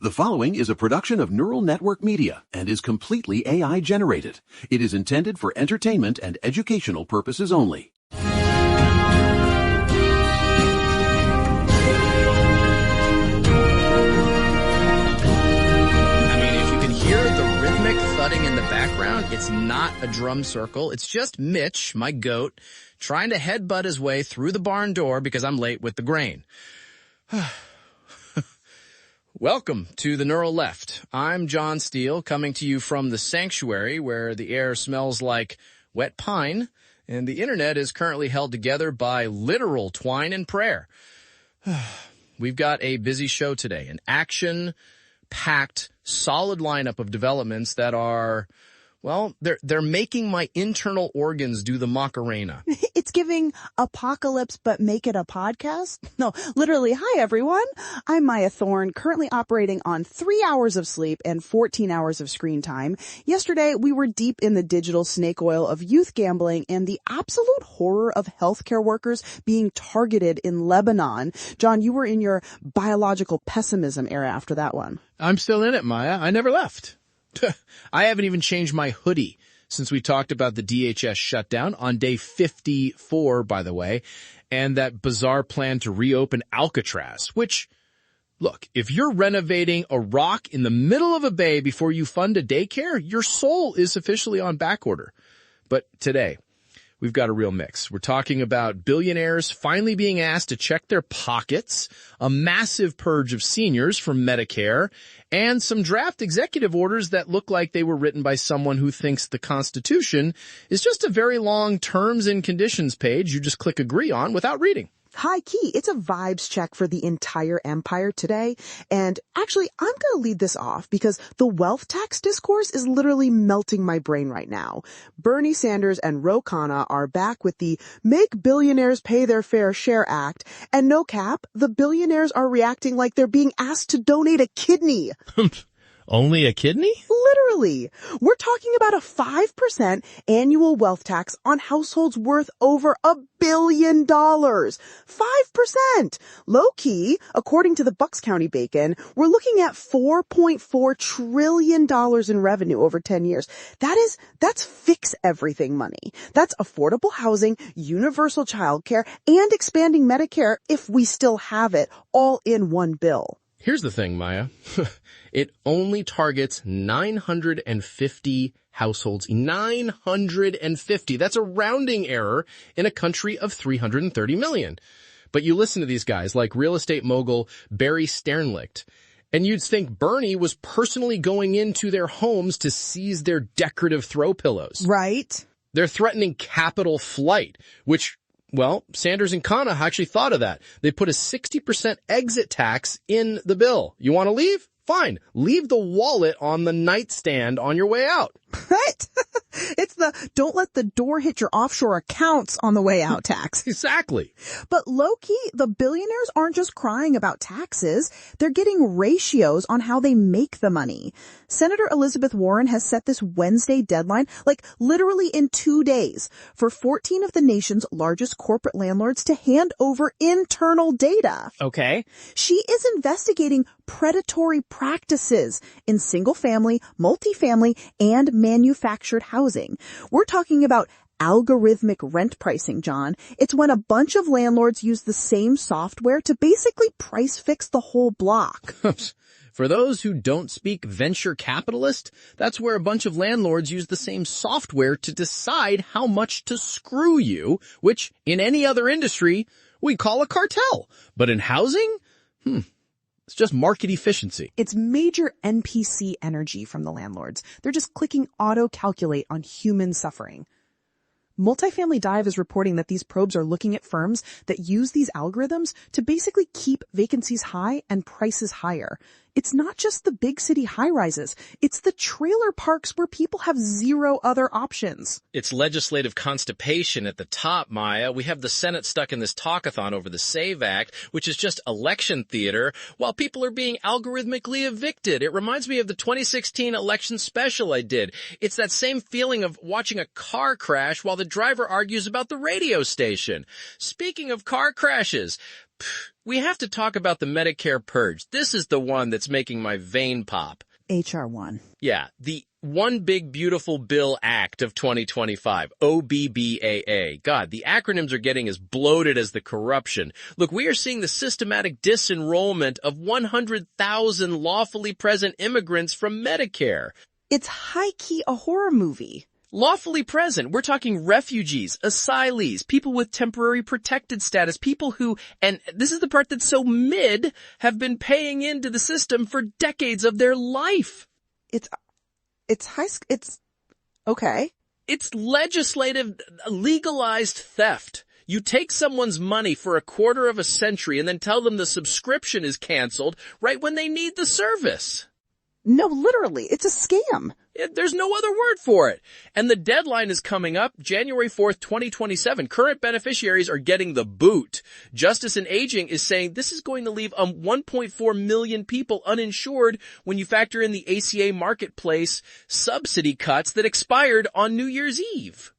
The following is a production of Neural Network Media and is completely AI generated. It is intended for entertainment and educational purposes only. Thudding in the background, it's not a drum circle. It's just Mitch, my goat, trying to headbutt his way through the barn door because I'm late with the grain. Welcome to the Neural Left. I'm John Steele, coming to you from the sanctuary where the air smells like wet pine and the internet is currently held together by literal twine and prayer. We've got a busy show today, an action-packed solid lineup of developments that are, well, they're making my internal organs do the Macarena. It's giving apocalypse, but make it a podcast? No, literally. Hi, everyone. I'm Maya Thorne, currently operating on 3 hours of sleep and 14 hours of screen time. Yesterday, we were deep in the digital snake oil of youth gambling and the absolute horror of healthcare workers being targeted in Lebanon. John, you were in your biological pessimism era after that one. I'm still in it, Maya. I never left. I haven't even changed my hoodie since we talked about the DHS shutdown on day 54, by the way, and that bizarre plan to reopen Alcatraz, which, look, if you're renovating a rock in the middle of a bay before you fund a daycare, your soul is officially on back order. But today, we've got a real mix. We're talking about billionaires finally being asked to check their pockets, a massive purge of seniors from Medicare, and some draft executive orders that look like they were written by someone who thinks the Constitution is just a very long terms and conditions page you just click agree on without reading. High key. It's a vibes check for the entire empire today. And actually, I'm going to lead this off because the wealth tax discourse is literally melting my brain right now. Bernie Sanders and Ro Khanna are back with the Make Billionaires Pay Their Fair Share Act. And no cap, the billionaires are reacting like they're being asked to donate a kidney. Only a kidney? Literally. We're talking about a 5% annual wealth tax on households worth over $1 billion. 5%. Low key, according to the Bucks County Bacon, we're looking at $4.4 trillion in revenue over 10 years. That's fix everything money. That's affordable housing, universal childcare, and expanding Medicare if we still have it all in one bill. Here's the thing, Maya. It only targets 950 households. 950. That's a rounding error in a country of 330 million. But you listen to these guys like real estate mogul Barry Sternlicht, and you'd think Bernie was personally going into their homes to seize their decorative throw pillows. Right. They're threatening capital flight, which, well, Sanders and Khanna actually thought of that. They put a 60% exit tax in the bill. You want to leave? Fine. Leave the wallet on the nightstand on your way out. Right? It's the don't let the door hit your offshore accounts on the way out tax. Exactly. But low-key, the billionaires aren't just crying about taxes. They're getting ratios on how they make the money. Senator Elizabeth Warren has set this Wednesday deadline, like literally in 2 days, for 14 of the nation's largest corporate landlords to hand over internal data. Okay. She is investigating predatory practices in single-family, multifamily, and manufactured housing. We're talking about algorithmic rent pricing, John. It's when a bunch of landlords use the same software to basically price fix the whole block. For those who don't speak venture capitalist, that's where a bunch of landlords use the same software to decide how much to screw you, which in any other industry we call a cartel. But in housing, it's just market efficiency. It's major NPC energy from the landlords. They're just clicking auto-calculate on human suffering. Multifamily Dive is reporting that these probes are looking at firms that use these algorithms to basically keep vacancies high and prices higher. It's not just the big city high-rises. It's the trailer parks where people have zero other options. It's legislative constipation at the top, Maya. We have the Senate stuck in this talkathon over the SAVE Act, which is just election theater, while people are being algorithmically evicted. It reminds me of the 2016 election special I did. It's that same feeling of watching a car crash while the driver argues about the radio station. Speaking of car crashes, we have to talk about the Medicare purge. This is the one that's making my vein pop. HR 1. Yeah, the One Big Beautiful Bill Act of 2025, OBBAA. God, the acronyms are getting as bloated as the corruption. Look, we are seeing the systematic disenrollment of 100,000 lawfully present immigrants from Medicare. It's high-key a horror movie. Lawfully present, we're talking refugees, asylees, people with temporary protected status, people who, and this is the part that's so mid, have been paying into the system for decades of their life. It's okay. It's legislative, legalized theft. You take someone's money for a quarter of a century and then tell them the subscription is canceled right when they need the service. No, literally, it's a scam. There's no other word for it. And the deadline is coming up, January 4th, 2027. Current beneficiaries are getting the boot. Justice and Aging is saying this is going to leave 1.4 million people uninsured when you factor in the ACA marketplace subsidy cuts that expired on New Year's Eve.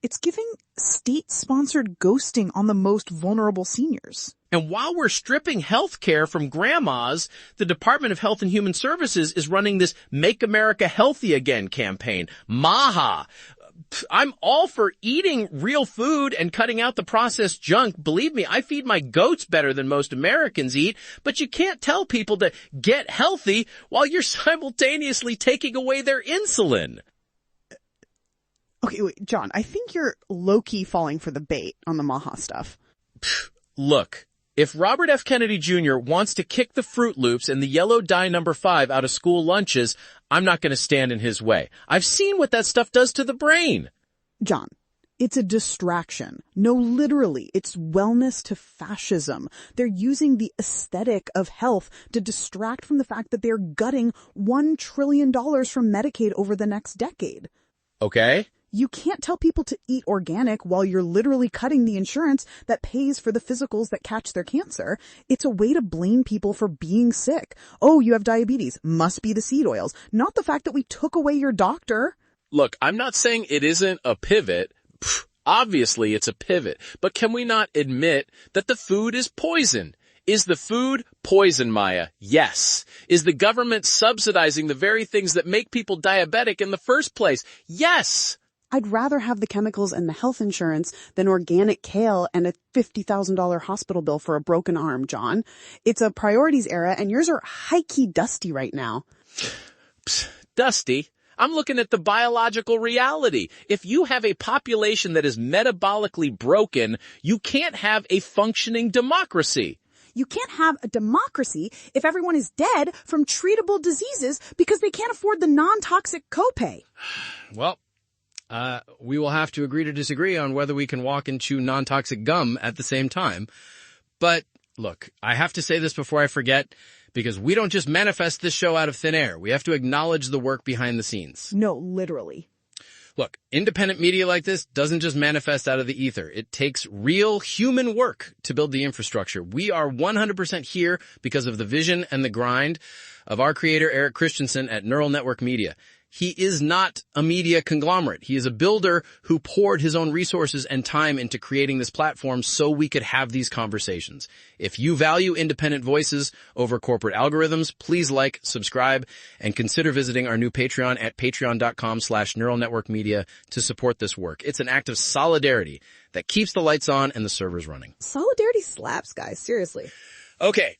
It's giving state-sponsored ghosting on the most vulnerable seniors. And while we're stripping health care from grandmas, the Department of Health and Human Services is running this Make America Healthy Again campaign, MAHA. I'm all for eating real food and cutting out the processed junk. Believe me, I feed my goats better than most Americans eat, but you can't tell people to get healthy while you're simultaneously taking away their insulin. Okay, wait, John, I think you're low-key falling for the bait on the MAHA stuff. Look, if Robert F. Kennedy Jr. wants to kick the Fruit Loops and the yellow dye number 5 out of school lunches, I'm not going to stand in his way. I've seen what that stuff does to the brain. John, it's a distraction. No, literally, it's wellness-to-fascism. They're using the aesthetic of health to distract from the fact that they're gutting $1 trillion from Medicaid over the next decade. Okay. You can't tell people to eat organic while you're literally cutting the insurance that pays for the physicals that catch their cancer. It's a way to blame people for being sick. Oh, you have diabetes. Must be the seed oils. Not the fact that we took away your doctor. Look, I'm not saying it isn't a pivot. Obviously, it's a pivot. But can we not admit that the food is poison? Is the food poison, Maya? Yes. Is the government subsidizing the very things that make people diabetic in the first place? Yes. I'd rather have the chemicals and the health insurance than organic kale and a $50,000 hospital bill for a broken arm, John. It's a priorities era, and yours are high-key dusty right now. Dusty? I'm looking at the biological reality. If you have a population that is metabolically broken, you can't have a functioning democracy. You can't have a democracy if everyone is dead from treatable diseases because they can't afford the non-toxic copay. Well, we will have to agree to disagree on whether we can walk and chew non-toxic gum at the same time. But look, I have to say this before I forget, because we don't just manifest this show out of thin air. We have to acknowledge the work behind the scenes. No, literally. Look, independent media like this doesn't just manifest out of the ether. It takes real human work to build the infrastructure. We are 100% here because of the vision and the grind of our creator, Eric Christensen at Neural Network Media. He is not a media conglomerate. He is a builder who poured his own resources and time into creating this platform so we could have these conversations. If you value independent voices over corporate algorithms, please like, subscribe, and consider visiting our new Patreon at patreon.com/Neural Network Media to support this work. It's an act of solidarity that keeps the lights on and the servers running. Solidarity slaps, guys. Seriously. Okay.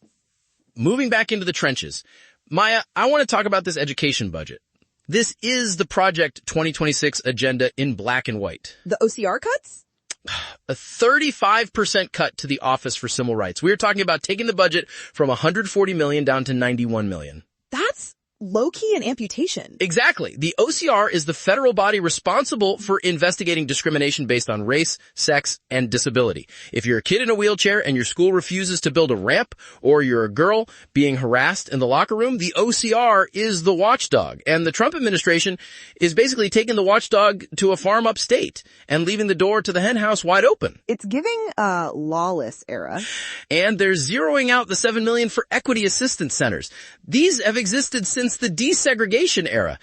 Moving back into the trenches. Maya, I want to talk about this education budget. This is the Project 2026 agenda in black and white. The OCR cuts? A 35% cut to the Office for Civil Rights. We are talking about taking the budget from $140 million down to $91 million. That's low-key an amputation. Exactly. The OCR is the federal body responsible for investigating discrimination based on race, sex, and disability. If you're a kid in a wheelchair and your school refuses to build a ramp, or you're a girl being harassed in the locker room, the OCR is the watchdog. And the Trump administration is basically taking the watchdog to a farm upstate and leaving the door to the hen house wide open. It's giving a lawless era. And they're zeroing out the $7 million for equity assistance centers. These have existed since the desegregation era.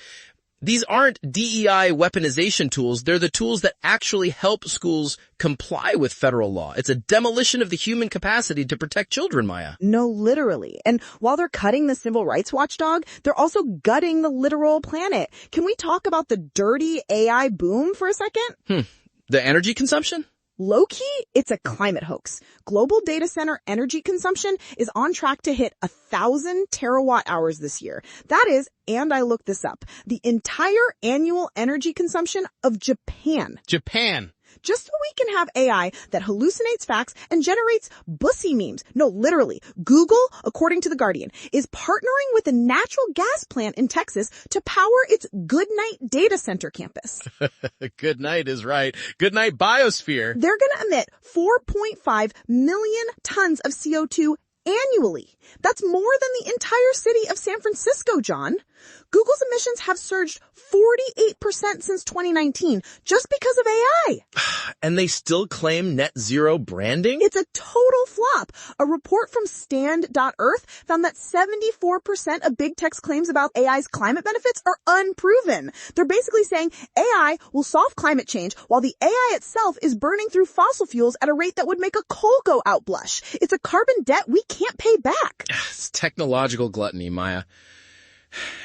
These aren't DEI weaponization tools. They're the tools that actually help schools comply with federal law. It's a demolition of the human capacity to protect children, Maya. No, literally. And while they're cutting the civil rights watchdog, they're also gutting the literal planet. Can we talk about the dirty AI boom for a second? The energy consumption? Low-key, it's a climate hoax. Global data center energy consumption is on track to hit 1,000 terawatt hours this year. That is, and I looked this up, the entire annual energy consumption of Japan. Japan. Just so we can have AI that hallucinates facts and generates bussy memes. No, literally. Google, according to The Guardian, is partnering with a natural gas plant in Texas to power its Goodnight data center campus. Goodnight is right. Goodnight biosphere. They're going to emit 4.5 million tons of CO2 annually. That's more than the entire city of San Francisco, John. Google's emissions have surged 48% since 2019 just because of AI. And they still claim net zero branding? It's a total flop. A report from Stand.Earth found that 74% of big tech's claims about AI's climate benefits are unproven. They're basically saying AI will solve climate change while the AI itself is burning through fossil fuels at a rate that would make a coal go out blush. It's a carbon debt we can't pay back. It's technological gluttony, Maya.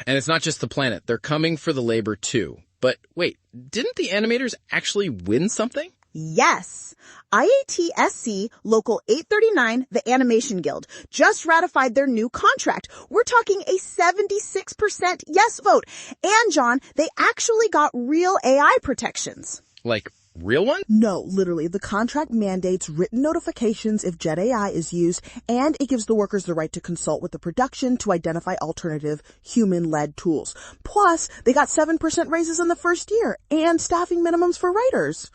And it's not just the planet. They're coming for the labor too. But wait, didn't the animators actually win something? Yes. IATSC Local 839, the Animation Guild, just ratified their new contract. We're talking a 76% yes vote. And John, they actually got real AI protections. Like real one? No, literally. The contract mandates written notifications if Jet AI is used, and it gives the workers the right to consult with the production to identify alternative human-led tools. Plus, they got 7% raises in the first year and staffing minimums for writers.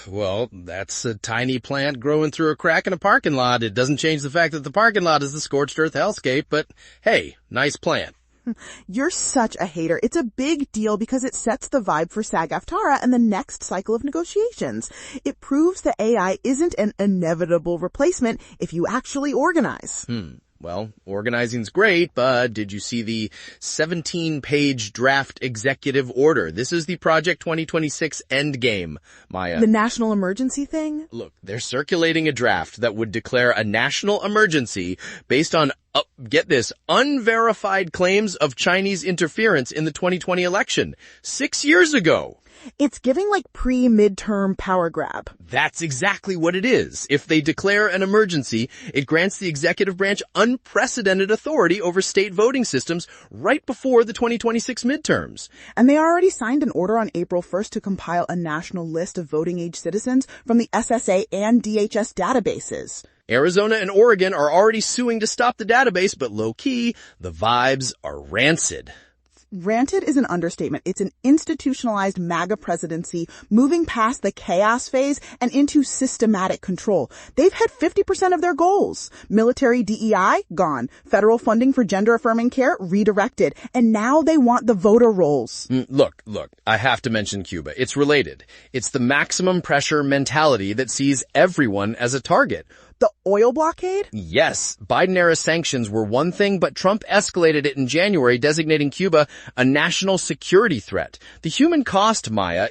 Well, that's a tiny plant growing through a crack in a parking lot. It doesn't change the fact that the parking lot is the scorched earth hellscape, but hey, nice plant. You're such a hater. It's a big deal because it sets the vibe for SAG-AFTRA and the next cycle of negotiations. It proves that AI isn't an inevitable replacement if you actually organize. Well, organizing's great, but did you see the 17-page draft executive order? This is the Project 2026 endgame, Maya. The national emergency thing? Look, they're circulating a draft that would declare a national emergency based on, get this, unverified claims of Chinese interference in the 2020 election 6 years ago. It's giving like pre-midterm power grab. That's exactly what it is. If they declare an emergency, it grants the executive branch unprecedented authority over state voting systems right before the 2026 midterms. And they already signed an order on April 1st to compile a national list of voting-age citizens from the SSA and DHS databases. Arizona and Oregon are already suing to stop the database, but low-key, the vibes are rancid. Ranted is an understatement. It's an institutionalized MAGA presidency moving past the chaos phase and into systematic control. They've hit 50% of their goals. Military DEI, gone. Federal funding for gender-affirming care, redirected. And now they want the voter rolls. Look, I have to mention Cuba. It's related. It's the maximum pressure mentality that sees everyone as a target. The oil blockade? Yes. Biden-era sanctions were one thing, but Trump escalated it in January, designating Cuba a national security threat. The human cost, Maya,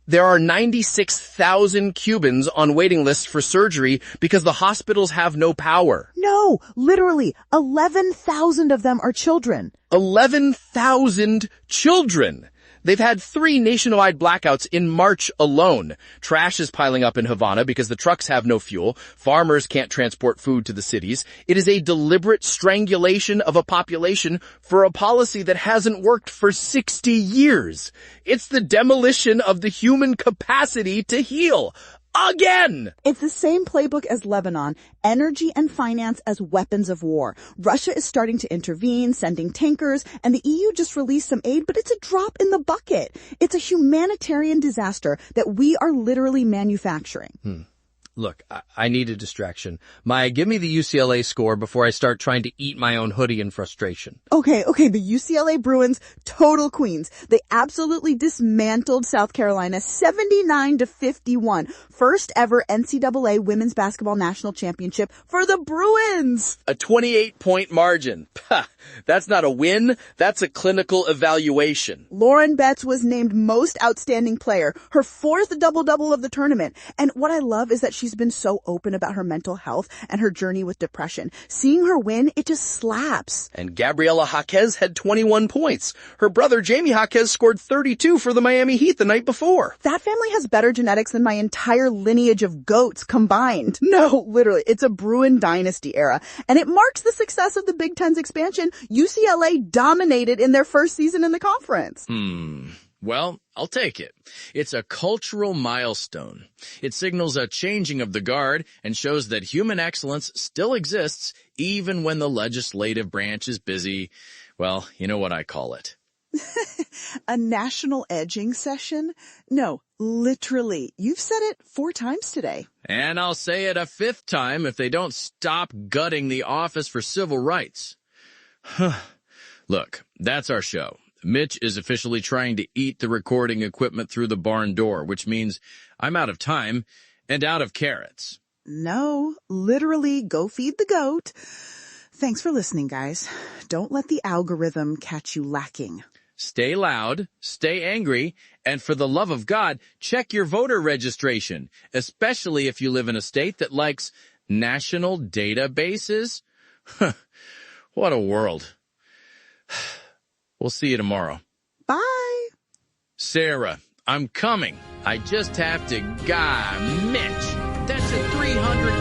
there are 96,000 Cubans on waiting lists for surgery because the hospitals have no power. No, literally, 11,000 of them are children. 11,000 children! They've had 3 nationwide blackouts in March alone. Trash is piling up in Havana because the trucks have no fuel. Farmers can't transport food to the cities. It is a deliberate strangulation of a population for a policy that hasn't worked for 60 years. It's the demolition of the human capacity to heal. Again! It's the same playbook as Lebanon, energy and finance as weapons of war. Russia is starting to intervene, sending tankers, and the EU just released some aid, but it's a drop in the bucket. It's a humanitarian disaster that we are literally manufacturing. Look, I need a distraction. Maya, give me the UCLA score before I start trying to eat my own hoodie in frustration. Okay, the UCLA Bruins, total queens. They absolutely dismantled South Carolina 79-51. First ever NCAA women's basketball national championship for the Bruins. A 28-point margin. That's not a win. That's a clinical evaluation. Lauren Betts was named most outstanding player, her fourth double-double of the tournament. And what I love is that she's been so open about her mental health and her journey with depression. Seeing her win, it just slaps. And Gabriela Jaquez had 21 points. Her brother Jamie Jaquez scored 32 for the Miami Heat the night before. That family has better genetics than my entire lineage of goats combined. No, literally, it's a Bruin dynasty era. And it marks the success of the Big Ten's expansion. UCLA dominated in their first season in the conference. Well, I'll take it. It's a cultural milestone. It signals a changing of the guard and shows that human excellence still exists even when the legislative branch is busy. Well, you know what I call it. A national edging session? No, literally. You've said it 4 times today. And I'll say it a 5th time if they don't stop gutting the Office for Civil Rights. Look, that's our show. Mitch is officially trying to eat the recording equipment through the barn door, which means I'm out of time and out of carrots. No, literally, go feed the goat. Thanks for listening, guys. Don't let the algorithm catch you lacking. Stay loud, stay angry, and for the love of God, check your voter registration, especially if you live in a state that likes national databases. What a world. We'll see you tomorrow. Bye. Sarah, I'm coming. I just have to Mitch. That's a 300